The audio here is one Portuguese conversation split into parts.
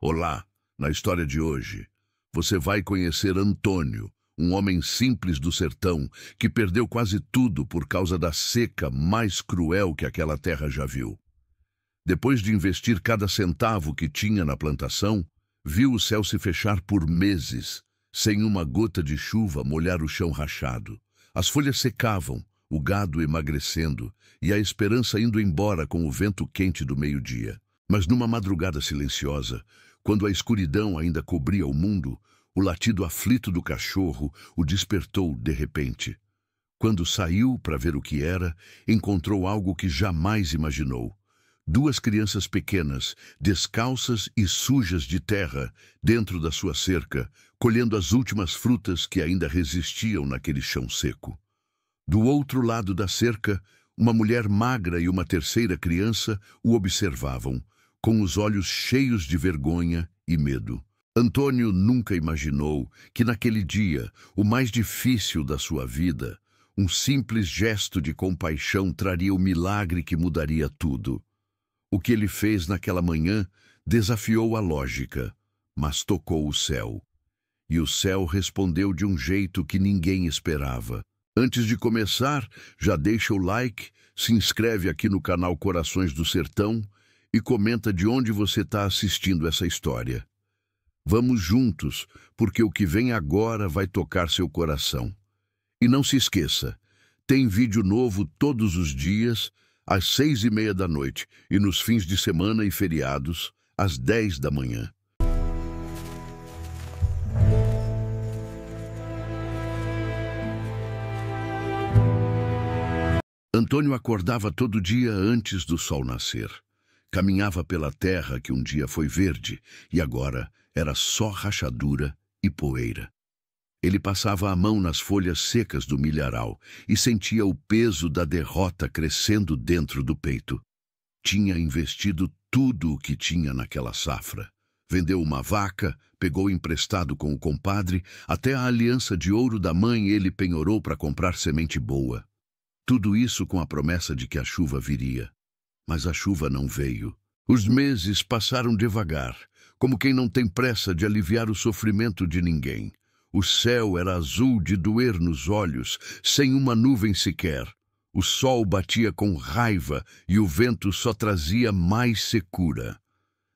Olá, na história de hoje, você vai conhecer Antônio, um homem simples do sertão que perdeu quase tudo por causa da seca mais cruel que aquela terra já viu. Depois de investir cada centavo que tinha na plantação, viu o céu se fechar por meses, sem uma gota de chuva molhar o chão rachado. As folhas secavam, o gado emagrecendo e a esperança indo embora com o vento quente do meio-dia. Mas numa madrugada silenciosa, quando a escuridão ainda cobria o mundo, o latido aflito do cachorro o despertou de repente. Quando saiu para ver o que era, encontrou algo que jamais imaginou. Duas crianças pequenas, descalças e sujas de terra, dentro da sua cerca, colhendo as últimas frutas que ainda resistiam naquele chão seco. Do outro lado da cerca, uma mulher magra e uma terceira criança o observavam, com os olhos cheios de vergonha e medo. Antônio nunca imaginou que naquele dia, o mais difícil da sua vida, um simples gesto de compaixão traria o milagre que mudaria tudo. O que ele fez naquela manhã desafiou a lógica, mas tocou o céu. E o céu respondeu de um jeito que ninguém esperava. Antes de começar, já deixa o like, se inscreve aqui no canal Corações do Sertão e comenta de onde você está assistindo essa história. Vamos juntos, porque o que vem agora vai tocar seu coração. E não se esqueça, tem vídeo novo todos os dias, às 6h30 da noite, e nos fins de semana e feriados, às 10 da manhã. Antônio acordava todo dia antes do sol nascer. Caminhava pela terra que um dia foi verde e agora era só rachadura e poeira. Ele passava a mão nas folhas secas do milharal e sentia o peso da derrota crescendo dentro do peito. Tinha investido tudo o que tinha naquela safra. Vendeu uma vaca, pegou emprestado com o compadre, até a aliança de ouro da mãe ele penhorou para comprar semente boa. Tudo isso com a promessa de que a chuva viria. Mas a chuva não veio. Os meses passaram devagar, como quem não tem pressa de aliviar o sofrimento de ninguém. O céu era azul de doer nos olhos, sem uma nuvem sequer. O sol batia com raiva e o vento só trazia mais secura.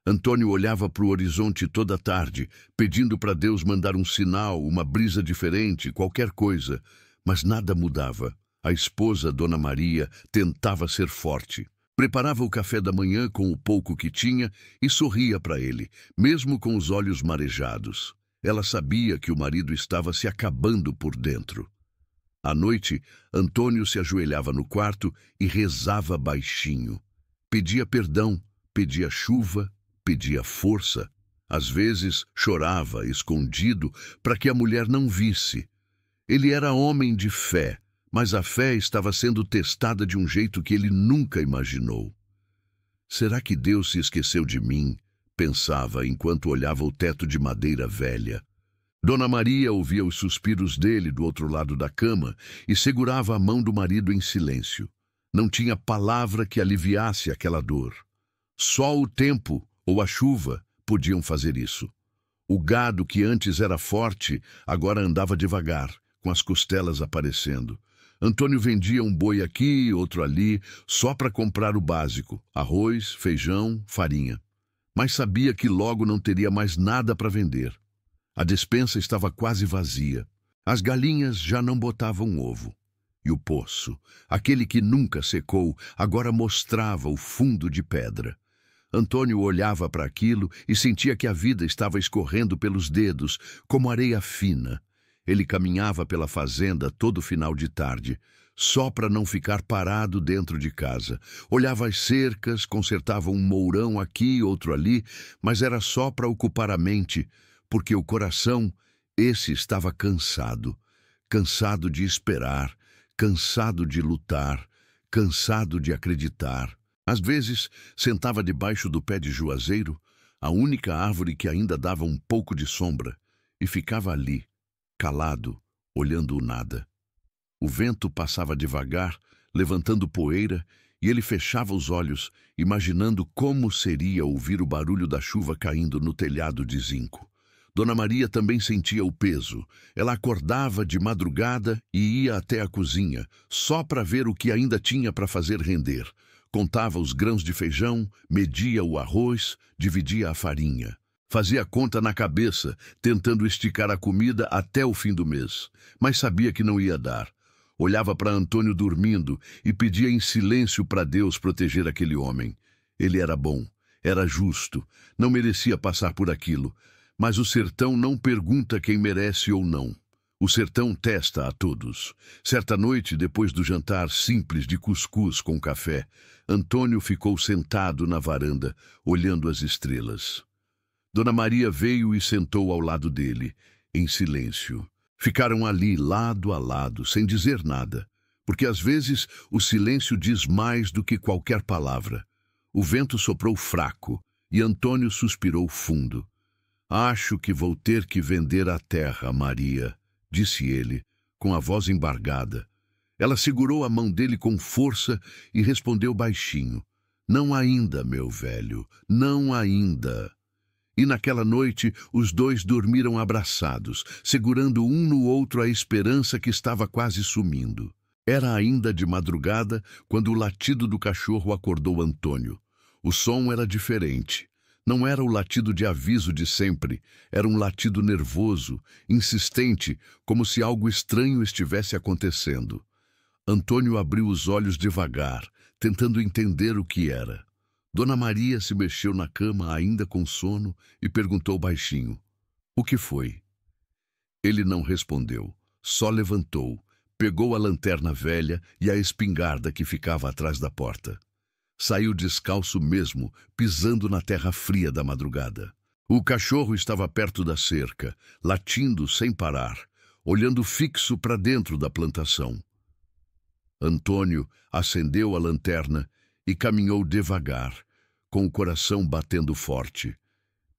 Antônio olhava para o horizonte toda tarde, pedindo para Deus mandar um sinal, uma brisa diferente, qualquer coisa. Mas nada mudava. A esposa, Dona Maria, tentava ser forte. Preparava o café da manhã com o pouco que tinha e sorria para ele, mesmo com os olhos marejados. Ela sabia que o marido estava se acabando por dentro. À noite, Antônio se ajoelhava no quarto e rezava baixinho. Pedia perdão, pedia chuva, pedia força. Às vezes, chorava, escondido, para que a mulher não visse. Ele era homem de fé, mas a fé estava sendo testada de um jeito que ele nunca imaginou. Será que Deus se esqueceu de mim? Pensava enquanto olhava o teto de madeira velha. Dona Maria ouvia os suspiros dele do outro lado da cama e segurava a mão do marido em silêncio. Não tinha palavra que aliviasse aquela dor. Só o tempo ou a chuva podiam fazer isso. O gado que antes era forte agora andava devagar, com as costelas aparecendo. Antônio vendia um boi aqui, outro ali, só para comprar o básico: arroz, feijão, farinha. Mas sabia que logo não teria mais nada para vender. A despensa estava quase vazia. As galinhas já não botavam ovo. E o poço, aquele que nunca secou, agora mostrava o fundo de pedra. Antônio olhava para aquilo e sentia que a vida estava escorrendo pelos dedos, como areia fina. Ele caminhava pela fazenda todo final de tarde, só para não ficar parado dentro de casa. Olhava as cercas, consertava um mourão aqui, outro ali, mas era só para ocupar a mente, porque o coração, esse estava cansado. Cansado de esperar, cansado de lutar, cansado de acreditar. Às vezes, sentava debaixo do pé de juazeiro, a única árvore que ainda dava um pouco de sombra, e ficava ali, calado, olhando o nada. O vento passava devagar, levantando poeira, e ele fechava os olhos, imaginando como seria ouvir o barulho da chuva caindo no telhado de zinco. Dona Maria também sentia o peso. Ela acordava de madrugada e ia até a cozinha, só para ver o que ainda tinha para fazer render. Contava os grãos de feijão, media o arroz, dividia a farinha. Fazia conta na cabeça, tentando esticar a comida até o fim do mês. Mas sabia que não ia dar. Olhava para Antônio dormindo e pedia em silêncio para Deus proteger aquele homem. Ele era bom, era justo, não merecia passar por aquilo. Mas o sertão não pergunta quem merece ou não. O sertão testa a todos. Certa noite, depois do jantar simples de cuscuz com café, Antônio ficou sentado na varanda, olhando as estrelas. Dona Maria veio e sentou ao lado dele, em silêncio. Ficaram ali, lado a lado, sem dizer nada, porque às vezes o silêncio diz mais do que qualquer palavra. O vento soprou fraco e Antônio suspirou fundo. "Acho que vou ter que vender a terra, Maria", disse ele, com a voz embargada. Ela segurou a mão dele com força e respondeu baixinho: "Não ainda, meu velho, não ainda." E naquela noite os dois dormiram abraçados, segurando um no outro a esperança que estava quase sumindo. Era ainda de madrugada quando o latido do cachorro acordou Antônio. O som era diferente. Não era o latido de aviso de sempre, era um latido nervoso, insistente, como se algo estranho estivesse acontecendo. Antônio abriu os olhos devagar, tentando entender o que era. Dona Maria se mexeu na cama, ainda com sono, e perguntou baixinho: "O que foi?" Ele não respondeu, só levantou, pegou a lanterna velha e a espingarda que ficava atrás da porta. Saiu descalço mesmo, pisando na terra fria da madrugada. O cachorro estava perto da cerca, latindo sem parar, olhando fixo para dentro da plantação. Antônio acendeu a lanterna e caminhou devagar, com o coração batendo forte.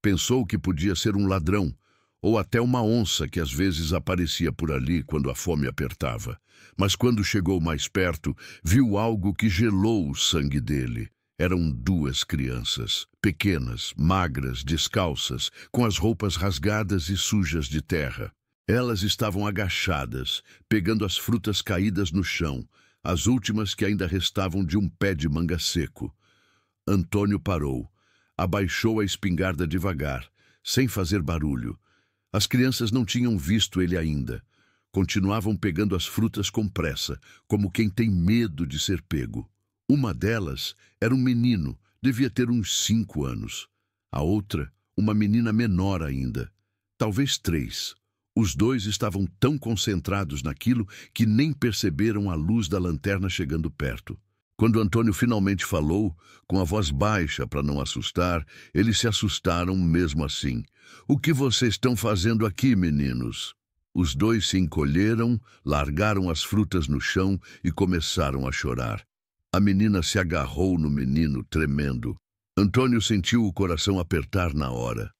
Pensou que podia ser um ladrão, ou até uma onça que às vezes aparecia por ali quando a fome apertava. Mas quando chegou mais perto, viu algo que gelou o sangue dele. Eram duas crianças, pequenas, magras, descalças, com as roupas rasgadas e sujas de terra. Elas estavam agachadas, pegando as frutas caídas no chão, as últimas que ainda restavam de um pé de manga seco. Antônio parou, abaixou a espingarda devagar, sem fazer barulho. As crianças não tinham visto ele ainda. Continuavam pegando as frutas com pressa, como quem tem medo de ser pego. Uma delas era um menino, devia ter uns 5 anos. A outra, uma menina menor ainda, talvez 3. Os dois estavam tão concentrados naquilo que nem perceberam a luz da lanterna chegando perto. Quando Antônio finalmente falou, com a voz baixa para não assustar, eles se assustaram mesmo assim. "O que vocês estão fazendo aqui, meninos?" Os dois se encolheram, largaram as frutas no chão e começaram a chorar. A menina se agarrou no menino, tremendo. Antônio sentiu o coração apertar na hora.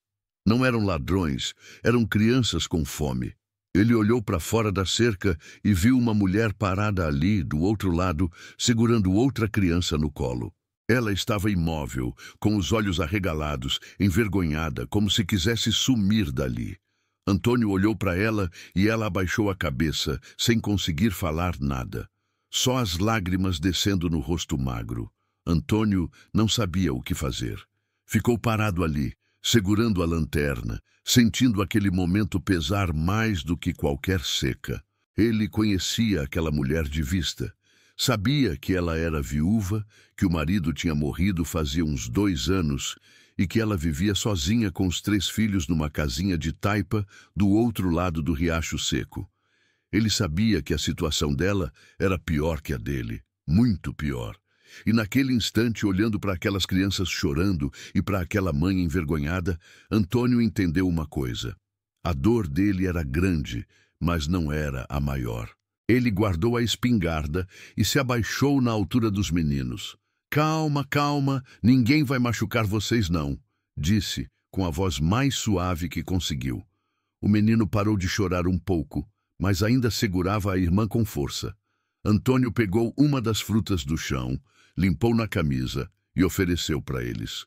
Não eram ladrões, eram crianças com fome. Ele olhou para fora da cerca e viu uma mulher parada ali, do outro lado, segurando outra criança no colo. Ela estava imóvel, com os olhos arregalados, envergonhada, como se quisesse sumir dali. Antônio olhou para ela e ela abaixou a cabeça, sem conseguir falar nada. Só as lágrimas descendo no rosto magro. Antônio não sabia o que fazer. Ficou parado ali, segurando a lanterna, sentindo aquele momento pesar mais do que qualquer seca. Ele conhecia aquela mulher de vista. Sabia que ela era viúva, que o marido tinha morrido fazia uns 2 anos e que ela vivia sozinha com os 3 filhos numa casinha de taipa do outro lado do riacho seco. Ele sabia que a situação dela era pior que a dele, muito pior. E naquele instante, olhando para aquelas crianças chorando e para aquela mãe envergonhada, Antônio entendeu uma coisa. A dor dele era grande, mas não era a maior. Ele guardou a espingarda e se abaixou na altura dos meninos. "Calma, calma, ninguém vai machucar vocês não", disse, com a voz mais suave que conseguiu. O menino parou de chorar um pouco, mas ainda segurava a irmã com força. Antônio pegou uma das frutas do chão, limpou na camisa e ofereceu para eles.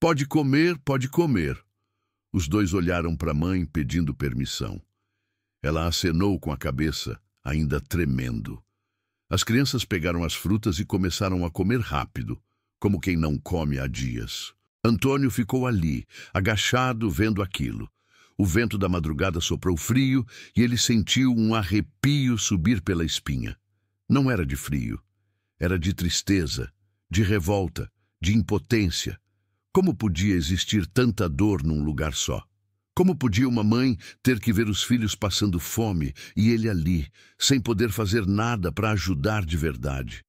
Pode comer, pode comer. Os dois olharam para a mãe pedindo permissão. Ela acenou com a cabeça, ainda tremendo. As crianças pegaram as frutas e começaram a comer rápido, como quem não come há dias. Antônio ficou ali, agachado, vendo aquilo. O vento da madrugada soprou frio e ele sentiu um arrepio subir pela espinha. Não era de frio, era de tristeza, de revolta, de impotência. Como podia existir tanta dor num lugar só? Como podia uma mãe ter que ver os filhos passando fome e ele ali, sem poder fazer nada para ajudar de verdade?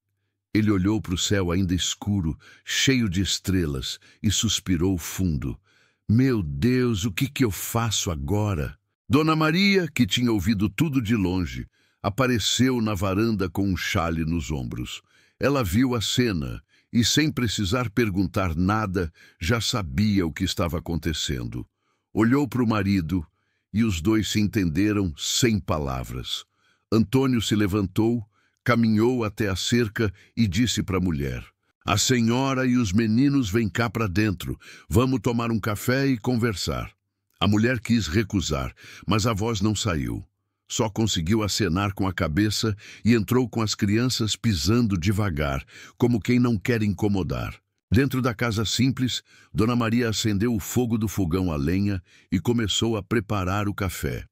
Ele olhou para o céu ainda escuro, cheio de estrelas, e suspirou fundo. Meu Deus, o que eu faço agora? Dona Maria, que tinha ouvido tudo de longe, apareceu na varanda com um xale nos ombros. Ela viu a cena e, sem precisar perguntar nada, já sabia o que estava acontecendo. Olhou para o marido e os dois se entenderam sem palavras. Antônio se levantou, caminhou até a cerca e disse para a mulher: a senhora e os meninos vêm cá para dentro. Vamos tomar um café e conversar. A mulher quis recusar, mas a voz não saiu. Só conseguiu acenar com a cabeça e entrou com as crianças pisando devagar, como quem não quer incomodar. Dentro da casa simples, Dona Maria acendeu o fogo do fogão a lenha e começou a preparar o café.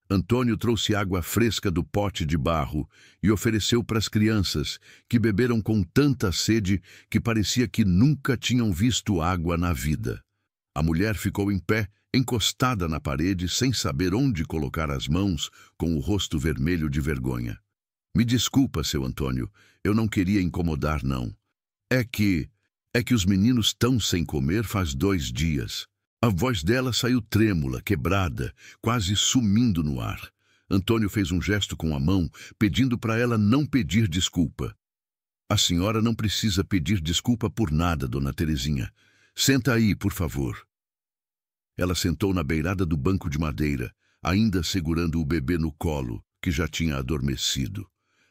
Antônio trouxe água fresca do pote de barro e ofereceu para as crianças, que beberam com tanta sede que parecia que nunca tinham visto água na vida. A mulher ficou em pé, encostada na parede, sem saber onde colocar as mãos, com o rosto vermelho de vergonha. Me desculpa, seu Antônio, eu não queria incomodar, não. É que os meninos estão sem comer faz 2 dias. A voz dela saiu trêmula, quebrada, quase sumindo no ar. Antônio fez um gesto com a mão, pedindo para ela não pedir desculpa. A senhora não precisa pedir desculpa por nada, Dona Terezinha. Senta aí, por favor. Ela sentou na beirada do banco de madeira, ainda segurando o bebê no colo, que já tinha adormecido.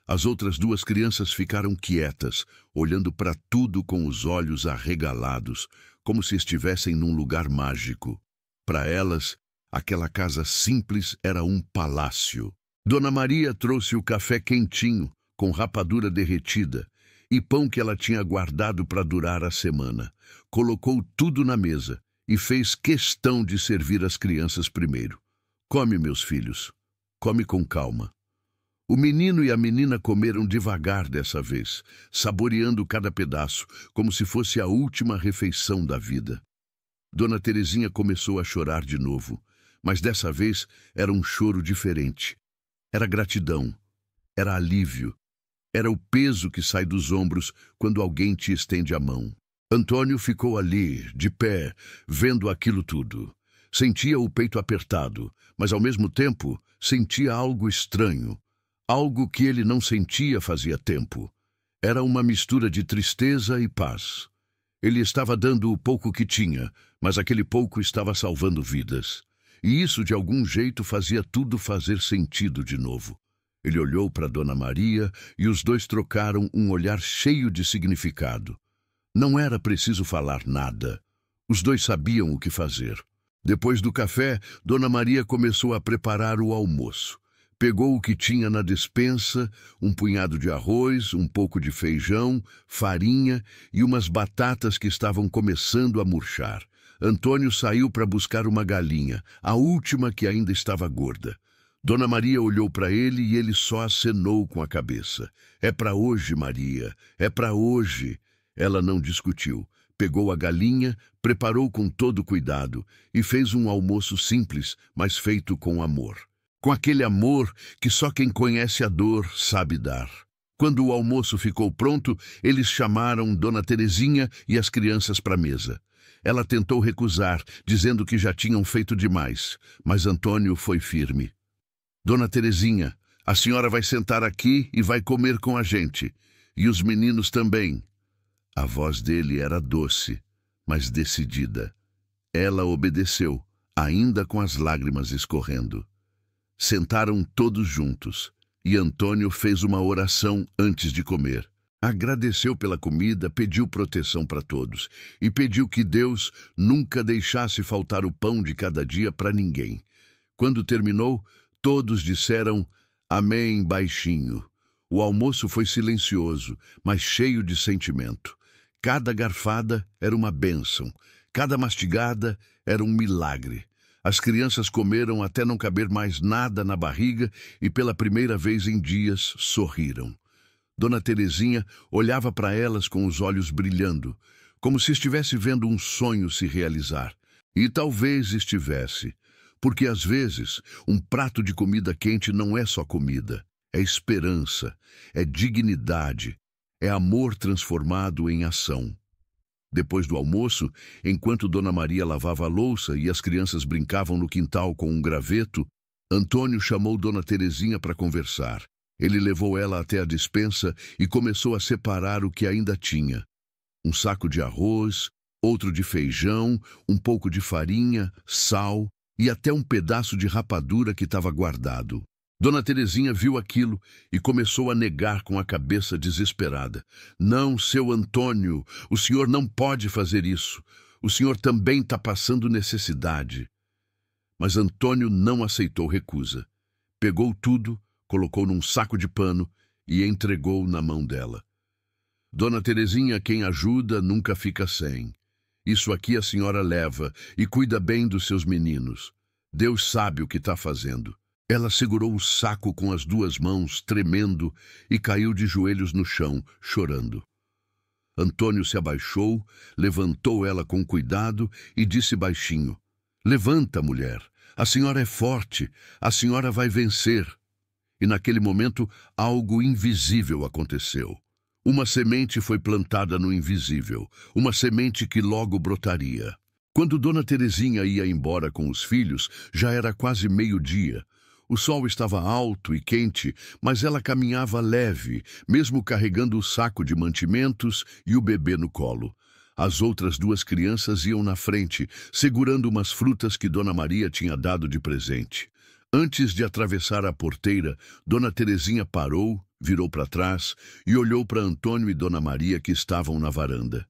As outras 2 crianças ficaram quietas, olhando para tudo com os olhos arregalados, como se estivessem num lugar mágico. Para elas, aquela casa simples era um palácio. Dona Maria trouxe o café quentinho, com rapadura derretida, e pão que ela tinha guardado para durar a semana. Colocou tudo na mesa e fez questão de servir as crianças primeiro. Come, meus filhos. Come com calma. O menino e a menina comeram devagar dessa vez, saboreando cada pedaço, como se fosse a última refeição da vida. Dona Terezinha começou a chorar de novo, mas dessa vez era um choro diferente. Era gratidão, era alívio, era o peso que sai dos ombros quando alguém te estende a mão. Antônio ficou ali, de pé, vendo aquilo tudo. Sentia o peito apertado, mas ao mesmo tempo sentia algo estranho. Algo que ele não sentia fazia tempo. Era uma mistura de tristeza e paz. Ele estava dando o pouco que tinha, mas aquele pouco estava salvando vidas. E isso, de algum jeito, fazia tudo fazer sentido de novo. Ele olhou para Dona Maria e os dois trocaram um olhar cheio de significado. Não era preciso falar nada. Os dois sabiam o que fazer. Depois do café, Dona Maria começou a preparar o almoço. Pegou o que tinha na despensa, um punhado de arroz, um pouco de feijão, farinha e umas batatas que estavam começando a murchar. Antônio saiu para buscar uma galinha, a última que ainda estava gorda. Dona Maria olhou para ele e ele só acenou com a cabeça. É para hoje, Maria, é para hoje. Ela não discutiu. Pegou a galinha, preparou com todo cuidado e fez um almoço simples, mas feito com amor. Com aquele amor que só quem conhece a dor sabe dar. Quando o almoço ficou pronto, eles chamaram Dona Terezinha e as crianças para a mesa. Ela tentou recusar, dizendo que já tinham feito demais, mas Antônio foi firme. Dona Terezinha, a senhora vai sentar aqui e vai comer com a gente. E os meninos também. A voz dele era doce, mas decidida. Ela obedeceu, ainda com as lágrimas escorrendo. Sentaram todos juntos, e Antônio fez uma oração antes de comer. Agradeceu pela comida, pediu proteção para todos e pediu que Deus nunca deixasse faltar o pão de cada dia para ninguém. Quando terminou, todos disseram amém baixinho. O almoço foi silencioso, mas cheio de sentimento. Cada garfada era uma bênção, cada mastigada era um milagre. As crianças comeram até não caber mais nada na barriga e pela primeira vez em dias sorriram. Dona Terezinha olhava para elas com os olhos brilhando, como se estivesse vendo um sonho se realizar. E talvez estivesse, porque às vezes um prato de comida quente não é só comida, é esperança, é dignidade, é amor transformado em ação. Depois do almoço, enquanto Dona Maria lavava a louça e as crianças brincavam no quintal com um graveto, Antônio chamou Dona Terezinha para conversar. Ele levou ela até a despensa e começou a separar o que ainda tinha. Um saco de arroz, outro de feijão, um pouco de farinha, sal e até um pedaço de rapadura que estava guardado. Dona Terezinha viu aquilo e começou a negar com a cabeça desesperada. Não, seu Antônio, o senhor não pode fazer isso. O senhor também está passando necessidade. Mas Antônio não aceitou recusa. Pegou tudo, colocou num saco de pano e entregou na mão dela. Dona Terezinha, quem ajuda nunca fica sem. Isso aqui a senhora leva e cuida bem dos seus meninos. Deus sabe o que está fazendo. Ela segurou o saco com as duas mãos, tremendo, e caiu de joelhos no chão, chorando. Antônio se abaixou, levantou ela com cuidado e disse baixinho: levanta, mulher, a senhora é forte, a senhora vai vencer. E naquele momento, algo invisível aconteceu. Uma semente foi plantada no invisível, uma semente que logo brotaria. Quando Dona Terezinha ia embora com os filhos, já era quase meio-dia. O sol estava alto e quente, mas ela caminhava leve, mesmo carregando o saco de mantimentos e o bebê no colo. As outras duas crianças iam na frente, segurando umas frutas que Dona Maria tinha dado de presente. Antes de atravessar a porteira, Dona Terezinha parou, virou para trás e olhou para Antônio e Dona Maria que estavam na varanda.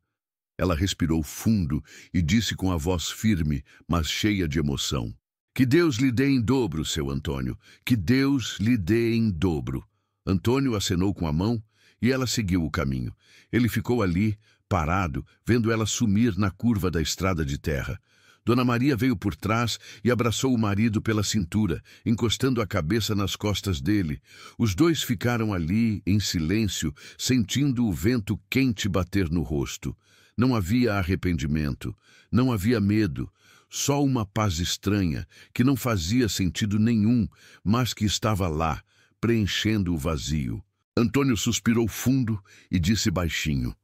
Ela respirou fundo e disse com a voz firme, mas cheia de emoção: que Deus lhe dê em dobro, seu Antônio, que Deus lhe dê em dobro. Antônio acenou com a mão e ela seguiu o caminho. Ele ficou ali, parado, vendo ela sumir na curva da estrada de terra. Dona Maria veio por trás e abraçou o marido pela cintura, encostando a cabeça nas costas dele. Os dois ficaram ali, em silêncio, sentindo o vento quente bater no rosto. Não havia arrependimento, não havia medo, só uma paz estranha, que não fazia sentido nenhum, mas que estava lá, preenchendo o vazio. Antônio suspirou fundo e disse baixinho: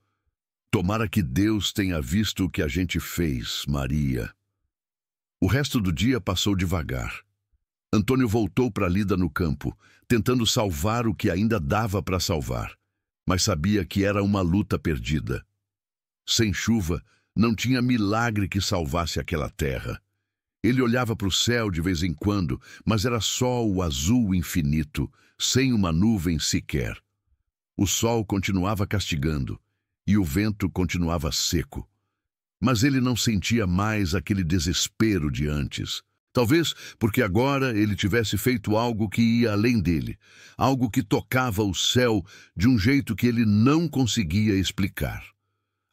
tomara que Deus tenha visto o que a gente fez, Maria. O resto do dia passou devagar. Antônio voltou para a lida no campo, tentando salvar o que ainda dava para salvar, mas sabia que era uma luta perdida. Sem chuva, não tinha milagre que salvasse aquela terra. Ele olhava para o céu de vez em quando, mas era só o azul infinito, sem uma nuvem sequer. O sol continuava castigando, e o vento continuava seco. Mas ele não sentia mais aquele desespero de antes. Talvez porque agora ele tivesse feito algo que ia além dele, algo que tocava o céu de um jeito que ele não conseguia explicar.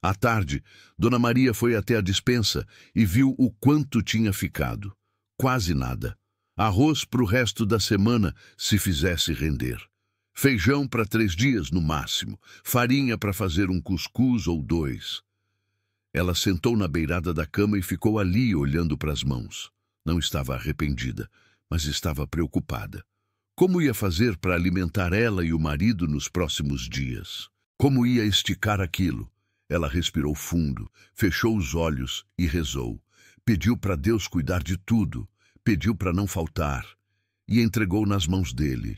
À tarde, Dona Maria foi até a despensa e viu o quanto tinha ficado. Quase nada. Arroz para o resto da semana, se fizesse render. Feijão para 3 dias no máximo. Farinha para fazer um cuscuz ou 2. Ela sentou na beirada da cama e ficou ali olhando para as mãos. Não estava arrependida, mas estava preocupada. Como ia fazer para alimentar ela e o marido nos próximos dias? Como ia esticar aquilo? Ela respirou fundo, fechou os olhos e rezou. Pediu para Deus cuidar de tudo, pediu para não faltar, e entregou nas mãos dele.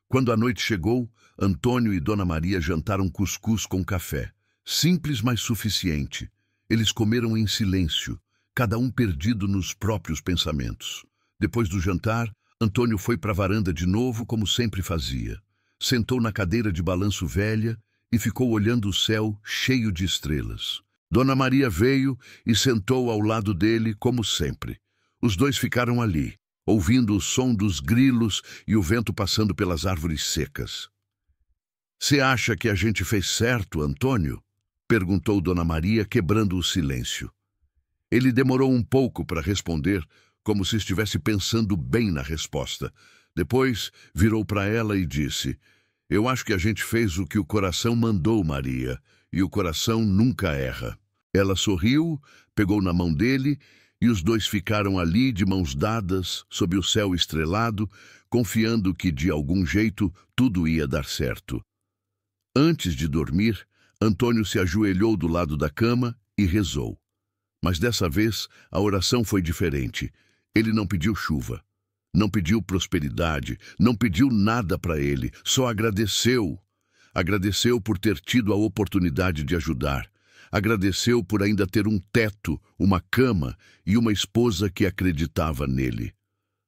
Quando a noite chegou, Antônio e Dona Maria jantaram cuscuz com café. Simples, mas suficiente. Eles comeram em silêncio, cada um perdido nos próprios pensamentos. Depois do jantar, Antônio foi para a varanda de novo, como sempre fazia. sentou na cadeira de balanço velha e ficou olhando o céu cheio de estrelas. Dona Maria veio e sentou ao lado dele, como sempre. Os dois ficaram ali, ouvindo o som dos grilos e o vento passando pelas árvores secas. "Você acha que a gente fez certo, Antônio?" perguntou Dona Maria, quebrando o silêncio. Ele demorou um pouco para responder, como se estivesse pensando bem na resposta. Depois virou para ela e disse: "Eu acho que a gente fez o que o coração mandou, Maria, e o coração nunca erra." Ela sorriu, pegou na mão dele e os dois ficaram ali de mãos dadas, sob o céu estrelado, confiando que de algum jeito tudo ia dar certo. Antes de dormir, Antônio se ajoelhou do lado da cama e rezou. Mas dessa vez a oração foi diferente. Ele não pediu chuva, não pediu prosperidade, não pediu nada para ele, só agradeceu. Agradeceu por ter tido a oportunidade de ajudar. Agradeceu por ainda ter um teto, uma cama e uma esposa que acreditava nele.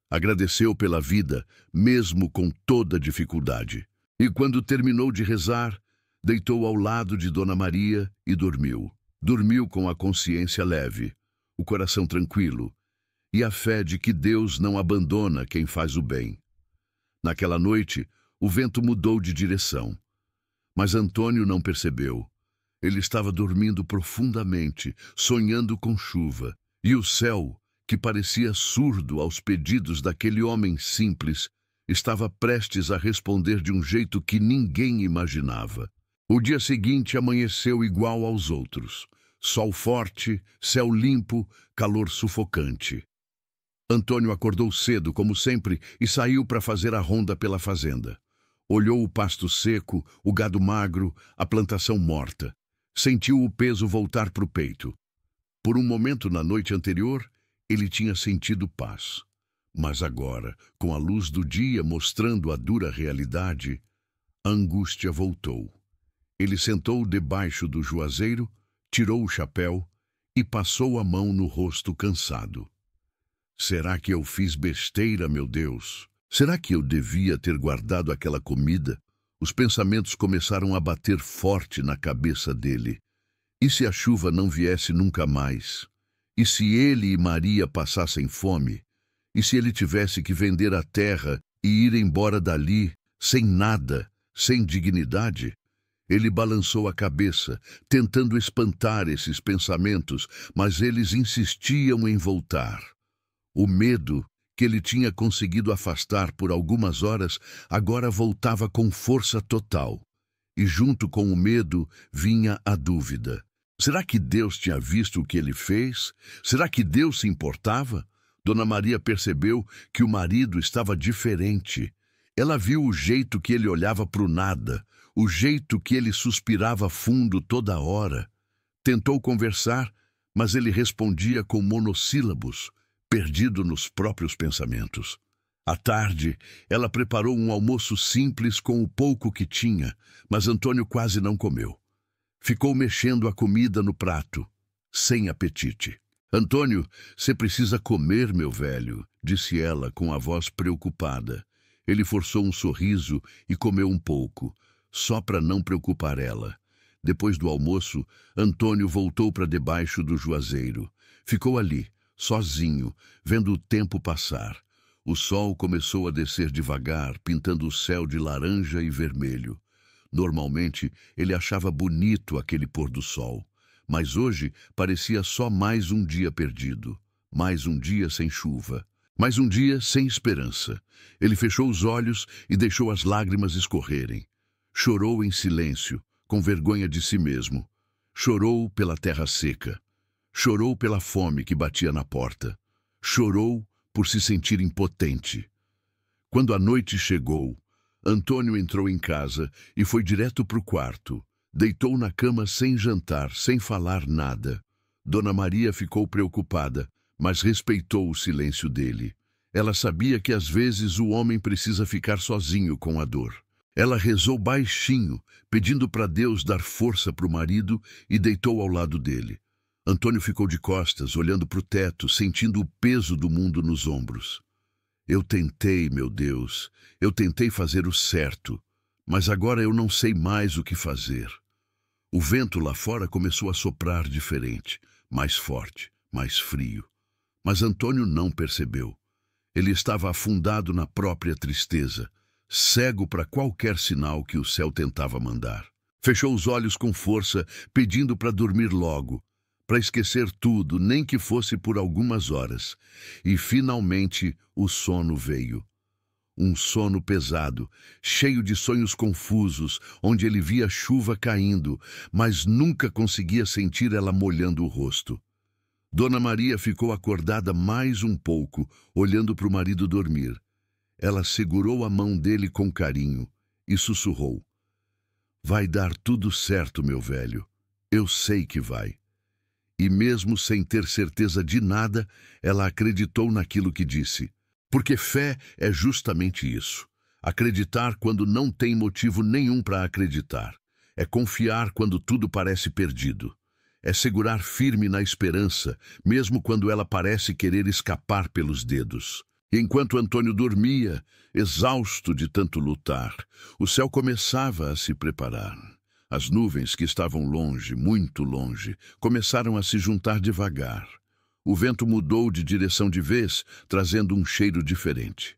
Agradeceu pela vida, mesmo com toda dificuldade. E quando terminou de rezar, deitou ao lado de Dona Maria e dormiu. Dormiu com a consciência leve, o coração tranquilo e a fé de que Deus não abandona quem faz o bem. Naquela noite, o vento mudou de direção. Mas Antônio não percebeu. Ele estava dormindo profundamente, sonhando com chuva. E o céu, que parecia surdo aos pedidos daquele homem simples, estava prestes a responder de um jeito que ninguém imaginava. O dia seguinte amanheceu igual aos outros. Sol forte, céu limpo, calor sufocante. Antônio acordou cedo, como sempre, e saiu para fazer a ronda pela fazenda. Olhou o pasto seco, o gado magro, a plantação morta. Sentiu o peso voltar para o peito. Por um momento na noite anterior, ele tinha sentido paz. Mas agora, com a luz do dia mostrando a dura realidade, a angústia voltou. Ele sentou debaixo do juazeiro, tirou o chapéu e passou a mão no rosto cansado. Será que eu fiz besteira, meu Deus? Será que eu devia ter guardado aquela comida? Os pensamentos começaram a bater forte na cabeça dele. E se a chuva não viesse nunca mais? E se ele e Maria passassem fome? E se ele tivesse que vender a terra e ir embora dali, sem nada, sem dignidade? Ele balançou a cabeça, tentando espantar esses pensamentos, mas eles insistiam em voltar. O medo, que ele tinha conseguido afastar por algumas horas, agora voltava com força total. E junto com o medo vinha a dúvida. Será que Deus tinha visto o que ele fez? Será que Deus se importava? Dona Maria percebeu que o marido estava diferente. Ela viu o jeito que ele olhava para o nada, o jeito que ele suspirava fundo toda hora. Tentou conversar, mas ele respondia com monossílabos, perdido nos próprios pensamentos. À tarde, ela preparou um almoço simples com o pouco que tinha, mas Antônio quase não comeu. Ficou mexendo a comida no prato, sem apetite. "Antônio, você precisa comer, meu velho", disse ela com a voz preocupada. Ele forçou um sorriso e comeu um pouco, só para não preocupar ela. Depois do almoço, Antônio voltou para debaixo do juazeiro. Ficou ali, sozinho, vendo o tempo passar. O sol começou a descer devagar, pintando o céu de laranja e vermelho. Normalmente, ele achava bonito aquele pôr do sol, mas hoje parecia só mais um dia perdido, mais um dia sem chuva, mais um dia sem esperança. Ele fechou os olhos e deixou as lágrimas escorrerem. Chorou em silêncio, com vergonha de si mesmo. Chorou pela terra seca. Chorou pela fome que batia na porta. Chorou por se sentir impotente. Quando a noite chegou, Antônio entrou em casa e foi direto para o quarto. Deitou na cama sem jantar, sem falar nada. Dona Maria ficou preocupada, mas respeitou o silêncio dele. Ela sabia que às vezes o homem precisa ficar sozinho com a dor. Ela rezou baixinho, pedindo para Deus dar força para o marido e deitou ao lado dele. Antônio ficou de costas, olhando para o teto, sentindo o peso do mundo nos ombros. Eu tentei, meu Deus, eu tentei fazer o certo, Mas agora eu não sei mais o que fazer. O vento lá fora começou a soprar diferente, mais forte, mais frio. Mas Antônio não percebeu. Ele estava afundado na própria tristeza, cego para qualquer sinal que o céu tentava mandar. Fechou os olhos com força, pedindo para dormir logo, para esquecer tudo, nem que fosse por algumas horas. E finalmente o sono veio. Um sono pesado, cheio de sonhos confusos, onde ele via chuva caindo, mas nunca conseguia sentir ela molhando o rosto. Dona Maria ficou acordada mais um pouco, olhando para o marido dormir. Ela segurou a mão dele com carinho e sussurrou: "Vai dar tudo certo, meu velho. Eu sei que vai." E mesmo sem ter certeza de nada, ela acreditou naquilo que disse. Porque fé é justamente isso. Acreditar quando não tem motivo nenhum para acreditar. É confiar quando tudo parece perdido. É segurar firme na esperança, mesmo quando ela parece querer escapar pelos dedos. E enquanto Antônio dormia, exausto de tanto lutar, o céu começava a se preparar. As nuvens que estavam longe, muito longe, começaram a se juntar devagar. O vento mudou de direção de vez, trazendo um cheiro diferente.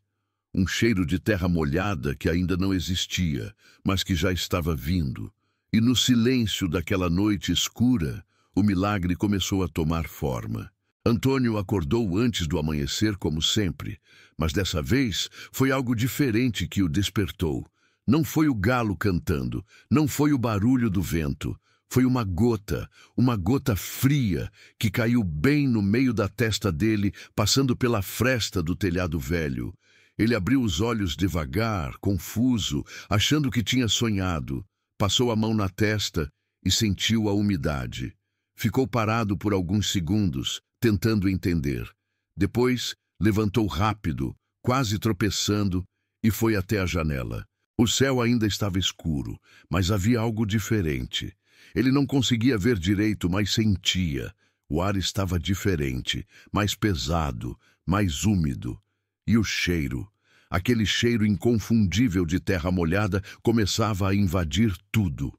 Um cheiro de terra molhada que ainda não existia, mas que já estava vindo. E no silêncio daquela noite escura, o milagre começou a tomar forma. Antônio acordou antes do amanhecer, como sempre, mas dessa vez foi algo diferente que o despertou. Não foi o galo cantando, não foi o barulho do vento. Foi uma gota fria, que caiu bem no meio da testa dele, passando pela fresta do telhado velho. Ele abriu os olhos devagar, confuso, achando que tinha sonhado. Passou a mão na testa e sentiu a umidade. Ficou parado por alguns segundos, tentando entender. Depois, levantou rápido, quase tropeçando, e foi até a janela. O céu ainda estava escuro, mas havia algo diferente. Ele não conseguia ver direito, mas sentia. O ar estava diferente, mais pesado, mais úmido. E o cheiro, aquele cheiro inconfundível de terra molhada, começava a invadir tudo.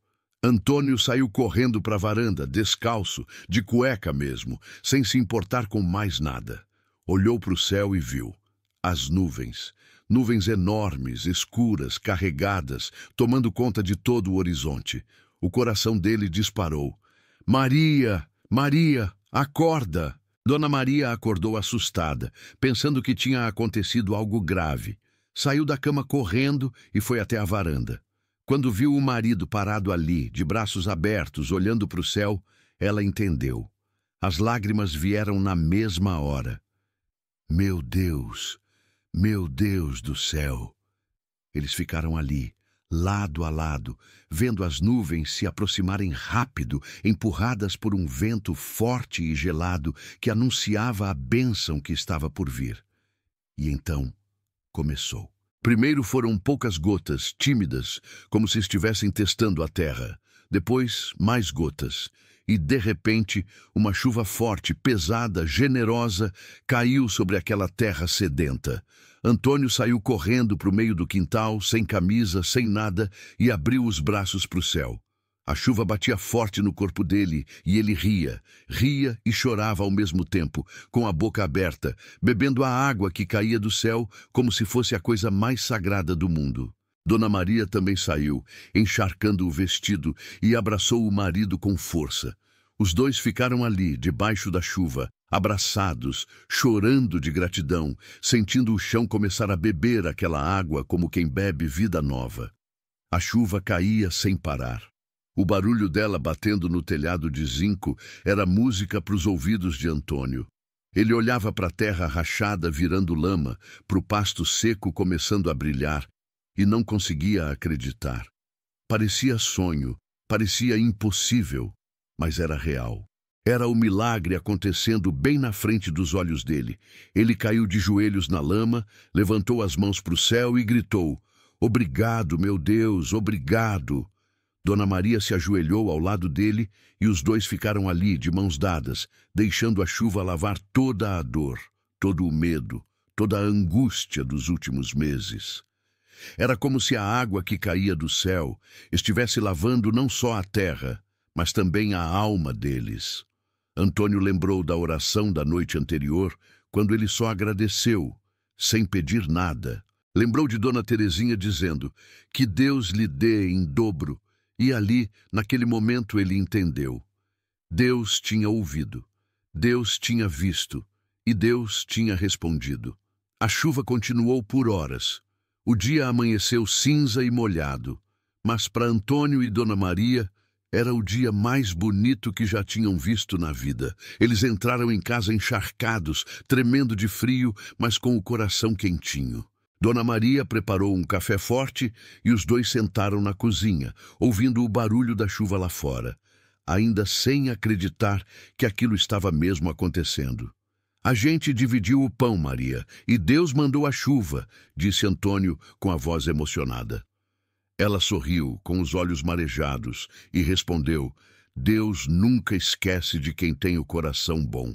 Antônio saiu correndo para a varanda, descalço, de cueca mesmo, sem se importar com mais nada. Olhou para o céu e viu as nuvens. Nuvens enormes, escuras, carregadas, tomando conta de todo o horizonte. O coração dele disparou. "Maria! Maria! Acorda!" Dona Maria acordou assustada, pensando que tinha acontecido algo grave. Saiu da cama correndo e foi até a varanda. Quando viu o marido parado ali, de braços abertos, olhando para o céu, ela entendeu. As lágrimas vieram na mesma hora. Meu Deus do céu! Eles ficaram ali, lado a lado, vendo as nuvens se aproximarem rápido, empurradas por um vento forte e gelado que anunciava a bênção que estava por vir. E então começou. Primeiro foram poucas gotas, tímidas, como se estivessem testando a terra. Depois, mais gotas. E, de repente, uma chuva forte, pesada, generosa, caiu sobre aquela terra sedenta. Antônio saiu correndo para o meio do quintal, sem camisa, sem nada, e abriu os braços para o céu. A chuva batia forte no corpo dele e ele ria e chorava ao mesmo tempo, com a boca aberta, bebendo a água que caía do céu como se fosse a coisa mais sagrada do mundo. Dona Maria também saiu, encharcando o vestido, e abraçou o marido com força. Os dois ficaram ali, debaixo da chuva, abraçados, chorando de gratidão, sentindo o chão começar a beber aquela água como quem bebe vida nova. A chuva caía sem parar. O barulho dela batendo no telhado de zinco era música para os ouvidos de Antônio. Ele olhava para a terra rachada virando lama, para o pasto seco começando a brilhar, e não conseguia acreditar. Parecia sonho, parecia impossível, mas era real. Era o milagre acontecendo bem na frente dos olhos dele. Ele caiu de joelhos na lama, levantou as mãos para o céu e gritou: "Obrigado, meu Deus, obrigado!" Dona Maria se ajoelhou ao lado dele e os dois ficaram ali, de mãos dadas, deixando a chuva lavar toda a dor, todo o medo, toda a angústia dos últimos meses. Era como se a água que caía do céu estivesse lavando não só a terra, mas também a alma deles. Antônio lembrou da oração da noite anterior, quando ele só agradeceu, sem pedir nada. Lembrou de Dona Terezinha dizendo que Deus lhe dê em dobro, e ali, naquele momento, ele entendeu. Deus tinha ouvido, Deus tinha visto, e Deus tinha respondido. A chuva continuou por horas. O dia amanheceu cinza e molhado, mas para Antônio e Dona Maria era o dia mais bonito que já tinham visto na vida. Eles entraram em casa encharcados, tremendo de frio, mas com o coração quentinho. Dona Maria preparou um café forte e os dois sentaram na cozinha, ouvindo o barulho da chuva lá fora, ainda sem acreditar que aquilo estava mesmo acontecendo. A gente dividiu o pão, Maria, e Deus mandou a chuva, disse Antônio com a voz emocionada. Ela sorriu, com os olhos marejados, e respondeu: Deus nunca esquece de quem tem o coração bom.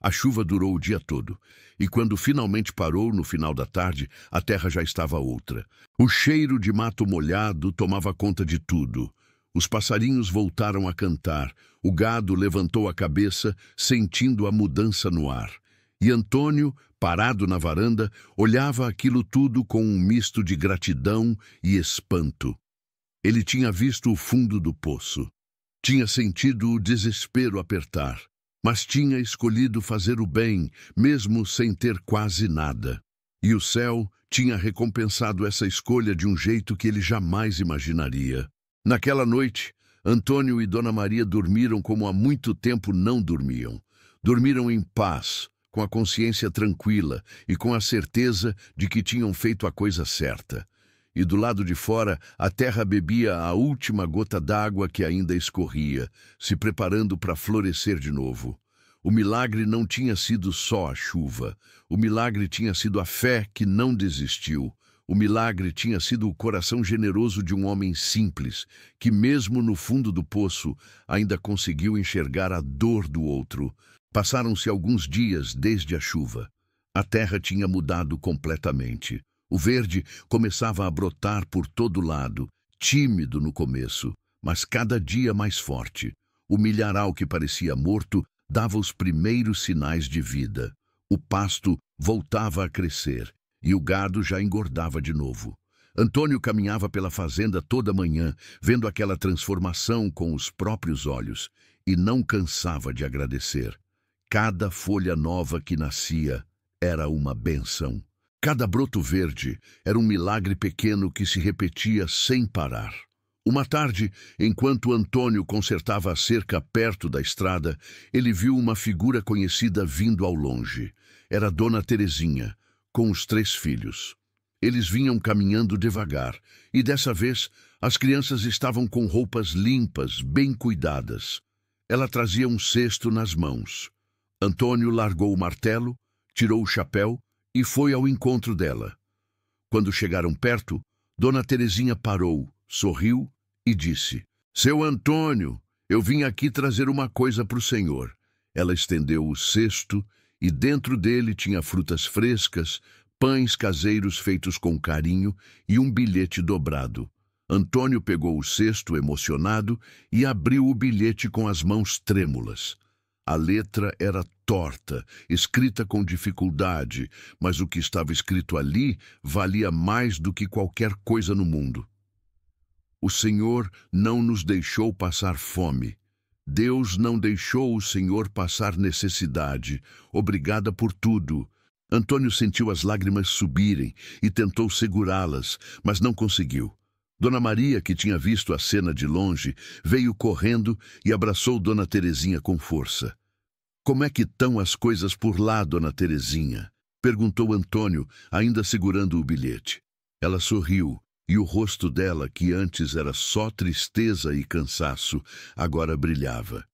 A chuva durou o dia todo, e quando finalmente parou no final da tarde, a terra já estava outra. O cheiro de mato molhado tomava conta de tudo. Os passarinhos voltaram a cantar, o gado levantou a cabeça, sentindo a mudança no ar. E Antônio, parado na varanda, olhava aquilo tudo com um misto de gratidão e espanto. Ele tinha visto o fundo do poço. Tinha sentido o desespero apertar, mas tinha escolhido fazer o bem, mesmo sem ter quase nada. E o céu tinha recompensado essa escolha de um jeito que ele jamais imaginaria. Naquela noite, Antônio e Dona Maria dormiram como há muito tempo não dormiam. Dormiram em paz, com a consciência tranquila e com a certeza de que tinham feito a coisa certa. E do lado de fora, a terra bebia a última gota d'água que ainda escorria, se preparando para florescer de novo. O milagre não tinha sido só a chuva. O milagre tinha sido a fé que não desistiu. O milagre tinha sido o coração generoso de um homem simples, que mesmo no fundo do poço ainda conseguiu enxergar a dor do outro. Passaram-se alguns dias desde a chuva. A terra tinha mudado completamente. O verde começava a brotar por todo lado, tímido no começo, mas cada dia mais forte. O milharal que parecia morto dava os primeiros sinais de vida. O pasto voltava a crescer e o gado já engordava de novo. Antônio caminhava pela fazenda toda manhã, vendo aquela transformação com os próprios olhos, e não cansava de agradecer. Cada folha nova que nascia era uma bênção. Cada broto verde era um milagre pequeno que se repetia sem parar. Uma tarde, enquanto Antônio consertava a cerca perto da estrada, ele viu uma figura conhecida vindo ao longe. Era Dona Terezinha, com os 3 filhos. Eles vinham caminhando devagar, e dessa vez as crianças estavam com roupas limpas, bem cuidadas. Ela trazia um cesto nas mãos. Antônio largou o martelo, tirou o chapéu e foi ao encontro dela. Quando chegaram perto, Dona Terezinha parou, sorriu e disse: Seu Antônio, eu vim aqui trazer uma coisa para o senhor. Ela estendeu o cesto e dentro dele tinha frutas frescas, pães caseiros feitos com carinho e um bilhete dobrado. Antônio pegou o cesto emocionado e abriu o bilhete com as mãos trêmulas. A letra era torta, escrita com dificuldade, mas o que estava escrito ali valia mais do que qualquer coisa no mundo. O Senhor não nos deixou passar fome. Deus não deixou o Senhor passar necessidade. Obrigada por tudo. Antônio sentiu as lágrimas subirem e tentou segurá-las, mas não conseguiu. Dona Maria, que tinha visto a cena de longe, veio correndo e abraçou Dona Terezinha com força. Como é que estão as coisas por lá, Dona Terezinha? Perguntou Antônio, ainda segurando o bilhete. Ela sorriu, e o rosto dela, que antes era só tristeza e cansaço, agora brilhava.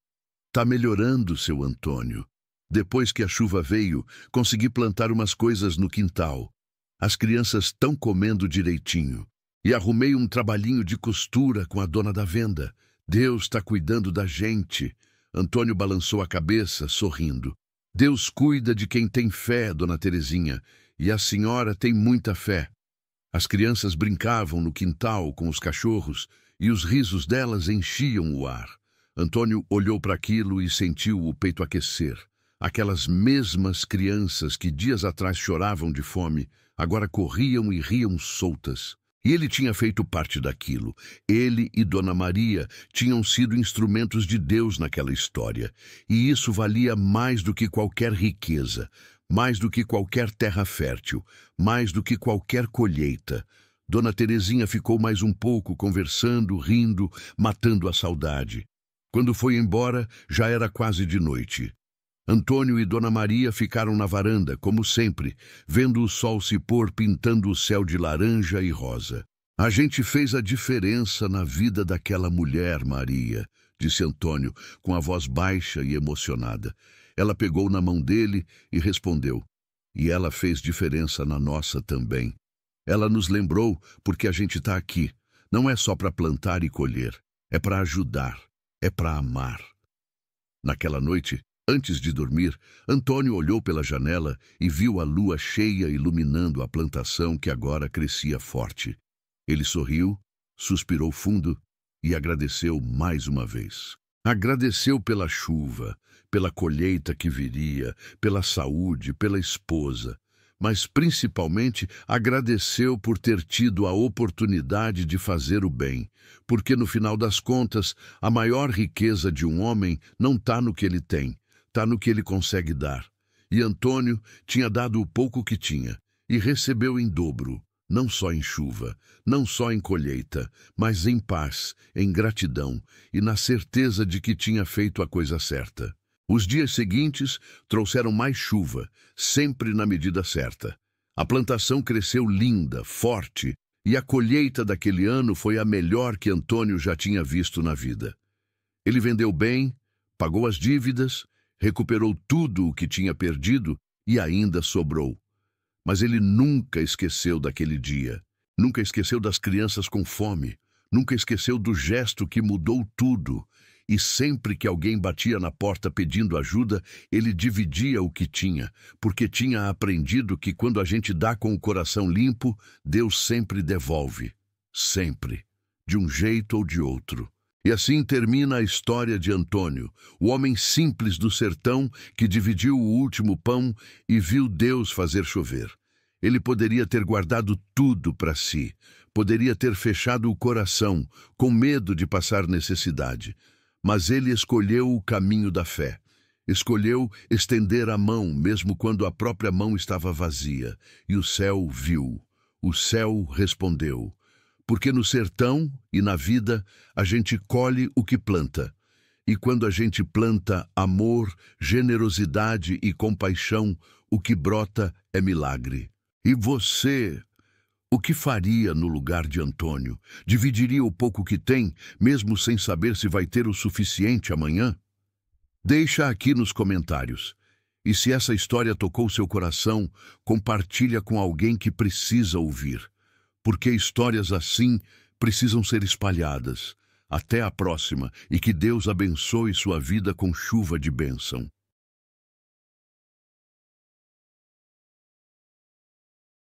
Tá melhorando, seu Antônio. Depois que a chuva veio, consegui plantar umas coisas no quintal. As crianças estão comendo direitinho. E arrumei um trabalhinho de costura com a dona da venda. Deus está cuidando da gente. Antônio balançou a cabeça, sorrindo. Deus cuida de quem tem fé, Dona Terezinha, e a senhora tem muita fé. As crianças brincavam no quintal com os cachorros e os risos delas enchiam o ar. Antônio olhou para aquilo e sentiu o peito aquecer. Aquelas mesmas crianças que dias atrás choravam de fome, agora corriam e riam soltas. E ele tinha feito parte daquilo. Ele e Dona Maria tinham sido instrumentos de Deus naquela história. E isso valia mais do que qualquer riqueza, mais do que qualquer terra fértil, mais do que qualquer colheita. Dona Terezinha ficou mais um pouco conversando, rindo, matando a saudade. Quando foi embora, já era quase de noite. Antônio e Dona Maria ficaram na varanda, como sempre, vendo o sol se pôr pintando o céu de laranja e rosa. A gente fez a diferença na vida daquela mulher, Maria, disse Antônio, com a voz baixa e emocionada. Ela pegou na mão dele e respondeu. E ela fez diferença na nossa também. Ela nos lembrou porque a gente está aqui. Não é só para plantar e colher, é para ajudar, é para amar. Naquela noite, antes de dormir, Antônio olhou pela janela e viu a lua cheia iluminando a plantação que agora crescia forte. Ele sorriu, suspirou fundo e agradeceu mais uma vez. Agradeceu pela chuva, pela colheita que viria, pela saúde, pela esposa, mas principalmente agradeceu por ter tido a oportunidade de fazer o bem, porque no final das contas, a maior riqueza de um homem não está no que ele tem, está no que ele consegue dar. E Antônio tinha dado o pouco que tinha, e recebeu em dobro, não só em chuva, não só em colheita, mas em paz, em gratidão e na certeza de que tinha feito a coisa certa. Os dias seguintes trouxeram mais chuva, sempre na medida certa. A plantação cresceu linda, forte, e a colheita daquele ano foi a melhor que Antônio já tinha visto na vida. Ele vendeu bem, pagou as dívidas, recuperou tudo o que tinha perdido e ainda sobrou. Mas ele nunca esqueceu daquele dia, nunca esqueceu das crianças com fome, nunca esqueceu do gesto que mudou tudo. E sempre que alguém batia na porta pedindo ajuda, ele dividia o que tinha, porque tinha aprendido que quando a gente dá com o coração limpo, Deus sempre devolve. Sempre. De um jeito ou de outro. E assim termina a história de Antônio, o homem simples do sertão que dividiu o último pão e viu Deus fazer chover. Ele poderia ter guardado tudo para si, poderia ter fechado o coração, com medo de passar necessidade. Mas ele escolheu o caminho da fé. Escolheu estender a mão, mesmo quando a própria mão estava vazia. E o céu viu. O céu respondeu. Porque no sertão e na vida, a gente colhe o que planta. E quando a gente planta amor, generosidade e compaixão, o que brota é milagre. E você... O que faria no lugar de Antônio? Dividiria o pouco que tem, mesmo sem saber se vai ter o suficiente amanhã? Deixa aqui nos comentários. E se essa história tocou seu coração, compartilha com alguém que precisa ouvir. Porque histórias assim precisam ser espalhadas. Até a próxima e que Deus abençoe sua vida com chuva de bênção.